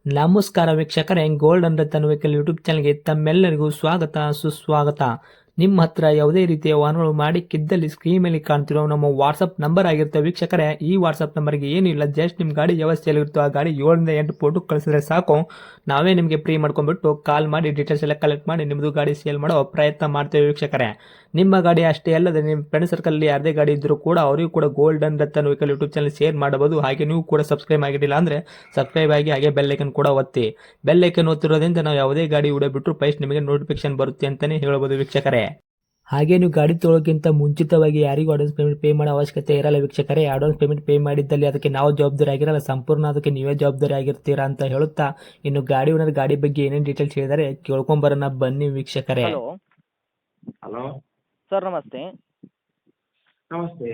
ನಮಸ್ಕಾರ ವೀಕ್ಷಕರೇ, gold and Ratan vehicle YouTube ಚಾನಲ್ಗೆ ತಮ್ಮೆಲ್ಲರಿಗೂ ಸ್ವಾಗತ ಸುಸ್ವಾಗತ. ನಿಮ್ಮ ಹತ್ರ ಯಾವುದೇ ರೀತಿಯ ವಾಹನಗಳು ಮಾಡಿಕ್ಕಿದ್ದಲ್ಲಿ ಸ್ಕ್ರೀನ್ ಮೇಲೆ ಕಾಣ್ತಿರೋ ನಮ್ಮ ವಾಟ್ಸಪ್ ನಂಬರ್ ಆಗಿರುತ್ತೆ ವೀಕ್ಷಕರೇ. ಈ ವಾಟ್ಸಪ್ ನಂಬರ್ಗೆ ಏನಿಲ್ಲ, ಜಸ್ಟ್ ನಿಮ್ಮ ಗಾಡಿ ವ್ಯವಸ್ಥೆಯಲ್ಲಿರುತ್ತೋ ಆ ಗಾಡಿ 7 ರಿಂದ 8 ಫೋಟೋ ಕಳಿಸಿದ್ರೆ ಸಾಕು, ನಾವೇ ನಿಮಗೆ ಫ್ರೀ ಮಾಡ್ಕೊಂಡ್ಬಿಟ್ಟು ಕಾಲ್ ಮಾಡಿ ಡೀಟೇಲ್ಸ್ ಎಲ್ಲ ಕಲೆಕ್ಟ್ ಮಾಡಿ ನಿಮ್ಮದು ಗಾಡಿ ಸೇಲ್ ಮಾಡೋ ಪ್ರಯತ್ನ ಮಾಡ್ತೇವೆ ವೀಕ್ಷಕರೇ. ನಿಮ್ಮ ಗಾಡಿ ಅಷ್ಟೇ ಅಲ್ಲದೆ ನಿಮ್ಮ ಫ್ರೆಂಡ್ ಸರ್ಕಲ್ ಯಾರದೇ ಗಾಡಿ ಇದ್ದರೂ ಕೂಡ ಅವರಿಗೂ ಕೂಡ gold and Ratan vehicle YouTube channel share ಮಾಡಬಹುದು. ಹಾಗೆ ನೀವು ಕೂಡ ಸಬ್ಸ್ಕ್ರೈಬ್ ಆಗಿರಲಿಲ್ಲ ಅಂದರೆ ಸಬ್ಸ್ಕ್ರೈಬ್ ಆಗಿ ಹಾಗೆ ಬೆಲ್ ಐಕನ್ ಕೂಡ ಒತ್ತಿ. ಬೆಲ್ ಐಕನ್ ಒತ್ತಿರೋದ್ರಿಂದ ನಾವು ಯಾವುದೇ ಗಾಡಿ ವಿಡಿಯೋ ಬಿಟ್ಟರು ಫಸ್ಟ್ ನಿಮಗೆ ನೋಟಿಫಿಕೇಶನ್ ಬರುತ್ತೆ ಅಂತಾನೆ ಹೇಳ್ಬೋದು ವೀಕ್ಷಕರೇ. ಹಾಗೆ ನೀವು ಗಾಡಿ ತೊಳೋಕ್ಕಿಂತ ಮುಂಚಿತವಾಗಿ ಯಾರಿಗೂ ಅಡ್ವಾನ್ಸ್ ಪೇಮೆಂಟ್ ಪೇ ಮಾಡೋ ಅವಶ್ಯಕತೆ ಇರಲ್ಲ ವೀಕ್ಷಕರೇ. ಅಡ್ವಾನ್ಸ್ ಪೇಮೆಂಟ್ ಪೇ ಮಾಡಿದ್ದಲ್ಲಿ ಅದಕ್ಕೆ ನಾವು ಜವಾಬ್ದಾರಿ ಆಗಿರಲ್ಲ, ಸಂಪೂರ್ಣ ಅದಕ್ಕೆ ನೀವೇ ಜವಾಬ್ದಾರಿ ಆಗಿರ್ತೀರಾ ಅಂತ ಹೇಳುತ್ತಾ, ಇನ್ನು ಗಾಡಿ ಓನರ್ ಗಾಡಿ ಬಗ್ಗೆ ಏನೇನು ಡೀಟೇಲ್ಸ್ ಹೇಳಿದರೆ ಕೇಳ್ಕೊಂಬರೋಣ ಬನ್ನಿ ವೀಕ್ಷಕರೇ. ಹಲೋ ಹಲೋ ಸರ್, ನಮಸ್ತೆ. ನಮಸ್ತೆ.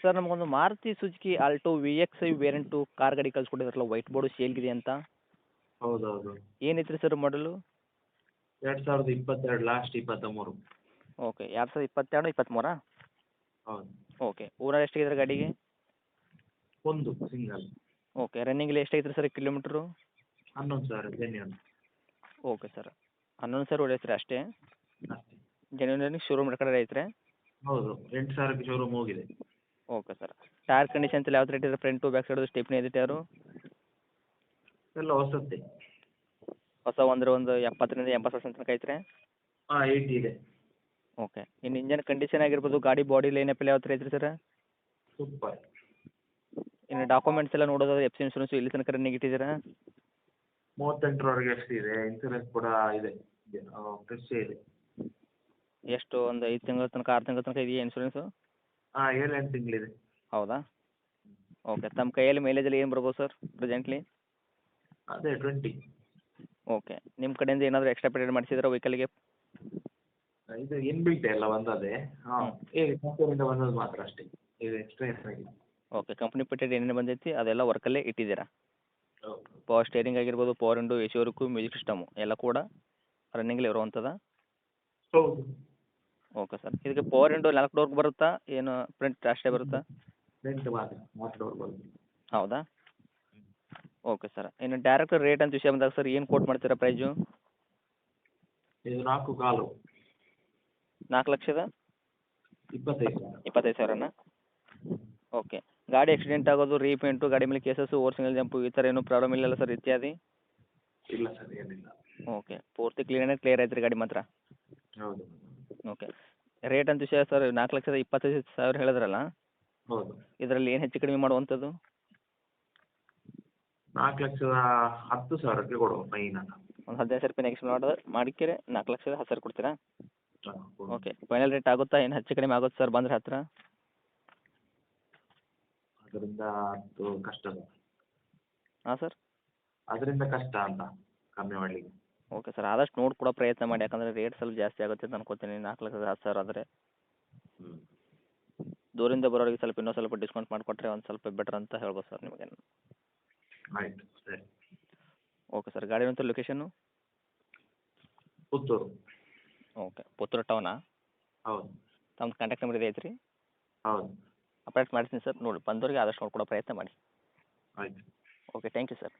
ಸರ್, ನಮಗೊಂದು Maruti Suzuki Alto VX5 variant car ಗಾಡಿ ಕಳಿಸ್ಕೊಟ್ಟಿದ್ರಲ್ಲ, ವೈಟ್ ಬೋರ್ಡು ಸೇಲ್ಗಿದೆ ಅಂತ. ಹೌದೌದು. ಏನೈತ್ರಿ ಸರ್ ಮಾಡಲು? 2022 ಲಾಸ್ಟ್ 23. ಓಕೆ, 2022 23. ಹೌದು. ಓಕೆ, ಓನರ್ ಎಷ್ಟಾಗಿದ್ರೆ ಗಾಡಿಗೆ? ಒಂದು ಸಿಂಗಲ್. ಓಕೆ, ರನ್ನಿಂಗಲ್ಲಿ ಎಷ್ಟಾಗಿತ್ತು sir kilometre? 11,000 genuine. Okay sir, 11,000 ಹೊಡೆಯುತ್ತೆ ಅಷ್ಟೇ? ಅಷ್ಟೇ. ಜೆನ್ಯೂನ್ ಶೋರೂಮ್ ಕಡೆ ಐತ್ರಿ? ಹೌದು, 8,000ಕ್ಕೆ ಶೋರೂಮ್ ಹೋಗಿದೆ. ಓಕೆ ಸರ್, ಟೈರ್ ಕಂಡೀಷನ್ಸ್ ಎಲ್ಲ ಯಾವ ಥರ ಇಟ್ಟಿದ್ರೆ? ಫ್ರಂಟು ಬ್ಯಾಕ್ ಸೈಡು ಸ್ಟೆಪ್ನಿ ಇದೆ ಟೈರು? ಎಲ್ಲ ಹೊಸತ್ತೆ. ಹೊಸ ಒಂದು 70ರಿಂದ 80% ತನಕ ಐತ್ರಿ? ಹಾಂ, 80 ಇದೆ. ಓಕೆ, ಇನ್ನು ಇಂಜನ್ ಕಂಡೀಷನ್ ಆಗಿರ್ಬೋದು, ಗಾಡಿ ಬಾಡಿ ಲೈನಪ್ ಎಲ್ಲ ಯಾವ ಥರ ಐತ್ರಿ ಸರ್? ಸೂಪರ್. ಇನ್ನು ಡಾಕ್ಯುಮೆಂಟ್ಸ್ ಎಲ್ಲ ನೋಡೋದಾದ್ರೆ FC ಇನ್ಶೂರೆನ್ಸು ಇಲ್ಲಿ ತನಕ ರನ್ನಿಂಗ್ ಇಟ್ಟಿದ್ದೀರಾ? 38ರವರೆಗೆ ಎಷ್ಟಿದೆ, ಇನ್ಸೂರೆನ್ಸ್ ಕೂಡ ಇದೆ, ಫ್ರೆಶ್ ಇದೆ. ಎಷ್ಟು ಒಂದು 5 ತಿಂಗಳ ತನಕ 6 ತಿಂಗಳ ತನಕ ಇದೆಯಾ ಇನ್ಶೂರೆನ್ಸು? ಹಾಂ, 7-8 ತಿಂಗಳಿದೆ. ಹೌದಾ? ಓಕೆ, ತಮ್ಮ ಕೈಯಲ್ಲಿ ಮೈಲೇಜಲ್ಲಿ ಏನು ಬರ್ಬೋದು ಸರ್ ಪ್ರೆಸೆಂಟ್ಲಿ? ಅದೇ 20. ಓಕೆ, ನಿಮ್ಮ ಕಡೆಯಿಂದ ಏನಾದರೂ ಎಕ್ಸ್ಟ್ರಾ ಪೇಮೆಂಟ್ ಮಾಡಿಸಿದ್ರೆ ವೆಹಿಕಲ್ಗೆ? ಇದು ಇನ್ಬಿಲ್ಟ್ ಎಲ್ಲ ಬಂದದೆ. ಹಾಂ, ಕಂಪನಿಯಿಂದ ಬಂದದ್ದು ಮಾತ್ರ ಅಷ್ಟೇ, ಇದು ಎಕ್ಸ್ಟ್ರಾ ಏನಾಗಿಲ್ಲ. ಓಕೆ, ಕಂಪ್ನಿ ಪೇಟೆಡ್ ಏನೇನು ಬಂದೈತಿ ಅದೆಲ್ಲ ವರ್ಕಲ್ಲೇ ಇಟ್ಟಿದ್ದೀರಾ? ಹೌದು. ಪವರ್ ಸ್ಟೇರಿಂಗ್ ಆಗಿರ್ಬೋದು, power window, AC work, music system ಎಲ್ಲ ಕೂಡ ರನ್ನಿಂಗಲ್ಲಿ ಇರುವಂಥದ್ದು? ಹೌದು. ಓಕೆ ಸರ್, ಇದಕ್ಕೆ ಪವರ್ ವಿಂಡೋ 4 ಡೋರ್ಗೆ ಬರುತ್ತಾ, ಏನು ಫ್ರಂಟ್ ಅಷ್ಟೇ ಬರುತ್ತಾ? ಫ್ರಂಟ್ ಮಾತ್ರ 4 ಡೋರ್ ಬರುತ್ತೆ. ಹೌದಾ? ಓಕೆ ಸರ್, ಇನ್ನು ಡೈರೆಕ್ಟ್ ರೇಟ್ ಅಂತ ವಿಷಯ ಬಂದಾಗ ಸರ್ ಏನು ಕೋಟ್ ಮಾಡ್ತೀರಾ ಪ್ರೈಸು? ಇದು 4.25. 4,25,000? 25,000ನಾ? ಓಕೆ, ಗಾಡಿ ಆಕ್ಸಿಡೆಂಟ್ ಆಗೋದು, ರೀಪೇಂಟು, ಗಾಡಿ ಮೇಲೆ ಕೇಸಸ್ಸು, ಓವರ್ ಸಿಂಗಲ್ ಜಂಪು ಈ ಥರ ಏನೂ ಪ್ರಾಬ್ಲಮ್ ಇಲ್ಲಲ್ಲ ಸರ್ ಇತ್ಯಾದಿ? ಇಲ್ಲ ಸರ್, ಏನಿಲ್ಲ. ಓಕೆ, ಪೂರ್ತಿ ಕ್ಲಿಯರ್ ಐತ್ರಿ ಗಾಡಿ ಮಾತ್ರ? ಹೌದು. ಓಕೆ, ರೇಟ್ ಅಂತ ವಿಷಯ ಸರ್ 4,25,000 ಹೇಳಿದ್ರಲ್ಲ, ಹೌದು. ಇದರಲ್ಲಿ ಏನು ಹೆಚ್ಚು ಕಡಿಮೆ ಮಾಡುವಂಥದ್ದು? 4,10,000ಕ್ಕೆ ಕೊಡುವ ಫೈನಲ್. ಒಂದು 15,000 ರೂಪಾಯಿ ನೆಗೆಸ್ಟ್ ಮಾಡಿಕ್ಕಿರೆ 4,10,000 ಕೊಡ್ತೀರಾ? ಹಾಂ, ಕೊಡುವ. ಓಕೆ, ಫೈನಲ್ ರೇಟ್ ಆಗುತ್ತಾ, ಏನು ಹೆಚ್ಚು ಕಡಿಮೆ ಆಗುತ್ತೆ ಸರ್ ಬಂದರೆ ಹತ್ತಿರ? ಅದರಿಂದ ಅದು ಕಷ್ಟ. ಹಾಂ ಸರ್? ಅದರಿಂದ ಕಷ್ಟ ಅಂತ ಕಮ್ಮಿ ಮಾಡಲಿಕ್ಕೆ. ಓಕೆ ಸರ್, ಆದಷ್ಟು ನೋಡಿ ಕೊಡೋ ಪ್ರಯತ್ನ ಮಾಡಿ, ಯಾಕಂದರೆ ರೇಟ್ ಸ್ವಲ್ಪ ಜಾಸ್ತಿ ಆಗುತ್ತೆ ಅಂತ ಅನ್ಕೋತೀನಿ. 4,10,000 ಆದರೆ ಹ್ಞೂ. ದೂರಿಂದ ಬರೋರಿಗೆ ಸ್ವಲ್ಪ ಇನ್ನೂ ಸ್ವಲ್ಪ ಡಿಸ್ಕೌಂಟ್ ಮಾಡಿಕೊಟ್ರೆ ಒಂದು ಸ್ವಲ್ಪ ಬೆಟರ್ ಅಂತ ಹೇಳ್ಬೋದು ಸರ್ ನಿಮಗೆ. ಆಯಿತು, ಸರಿ. ಓಕೆ ಸರ್, ಗಾಡಿ ಅಂತ ಲೊಕೇಶನ್ನು? ಪುತ್ತೂರು. ಓಕೆ, ಪುತ್ತೂರು ಟೌನಾ? ಹೌದು. ತಮ್ಮ ಕಾಂಟ್ಯಾಕ್ಟ್ ನಂಬರ್ ಇದೆ ಐತ್ರಿ? ಹೌದು. ಅಪ್ಡೇಟ್ ಮಾಡ್ತೀನಿ ಸರ್, ನೋಡಿ ಬಂದವರಿಗೆ ಆದಷ್ಟು ನೋಡ್ಕೊಡೋ ಪ್ರಯತ್ನ ಮಾಡಿ. ಆಯಿತು. Okay, thank you sir.